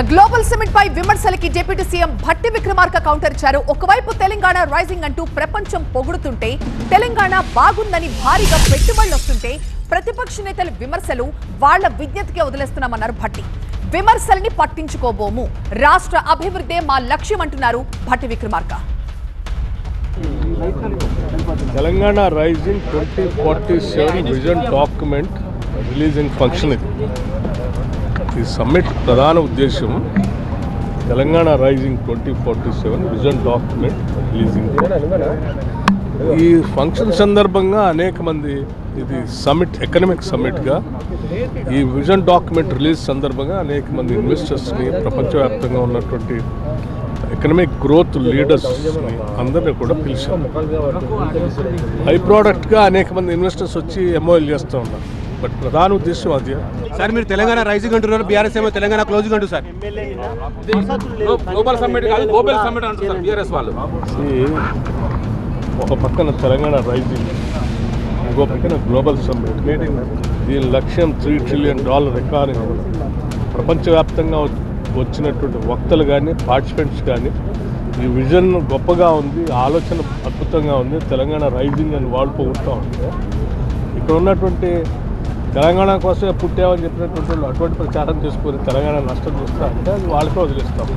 Global summit పై విమర్శలకి deputy CM Bhatti Vikramarka counter ఇచ్చారు. ఒకవైపు తెలంగాణ రైజింగ్ అంటూ ప్రపంచం పొగుడుతుంటే, తెలంగాణ బాగుందని భారీగా పెట్టుబడులు వస్తుంటే ప్రతిపక్ష నేతల విమర్శలు వాళ్ల విజ్ఞతకే వదిలేస్తున్నామన్నారు భట్టి. విమర్శల్ని పట్టించుకోబోము, రాష్ట్ర అభివృద్ధే మా లక్ష్యం అంటున్నారు Bhatti Vikramarka. Telangana rising 2047 vision document releasing function ఇది. ఈ సమ్మిట్ ప్రధాన ఉద్దేశం Telangana rising 2047 vision document releasing. ఈ ఫంక్షన్ సందర్భంగా అనేక మంది, ఇది సమ్మిట్ ఎకనామిక్ సమ్మిట్గా, ఈ విజన్ డాక్యుమెంట్ రిలీజ్ సందర్భంగా అనేక మంది ఇన్వెస్టర్స్ని, ప్రపంచవ్యాప్తంగా ఉన్నటువంటి ఎకనామిక్ గ్రోత్ లీడర్స్ని అందరినీ కూడా పిలిచాం. హై ప్రోడక్ట్గా అనేక మంది ఇన్వెస్టర్స్ వచ్చి ఎంఓఎల్ చేస్తూ ఉన్నారు. బట్ ప్రధాన ఉద్దేశం అది. సార్, మీరు తెలంగాణ రైజింగ్ అంటున్నారు, బీఆర్ఎస్ ఏమో తెలంగాణ క్లోజింగ్ అంటారు సార్. గ్లోబల్ సమ్మిట్ కాదు, గ్లోబల్ సమ్మిట్ అంటారు బీఆర్ఎస్ వాళ్ళు. ఒక పక్కన తెలంగాణ రైజింగ్, ఇంకో పక్కన గ్లోబల్ సమ్మిట్. దీని లక్ష్యం $3 trillion ఎకానమీ. ప్రపంచవ్యాప్తంగా వచ్చినటువంటి వక్తలు కానీ, పార్టిసిపెంట్స్ కానీ ఈ విజన్ గొప్పగా ఉంది, ఆలోచన అద్భుతంగా ఉంది, తెలంగాణ రైజింగ్ అని వాళ్ళు పొగుడుతూ ఉంటే, ఇక్కడ ఉన్నటువంటి తెలంగాణ కోసమే పుట్టామని చెప్పినటువంటి వాళ్ళు అటువంటి ప్రచారం చేసుకొని తెలంగాణ నష్టం చూస్తా అంటే అది వాళ్ళకే వదిలేస్తాం.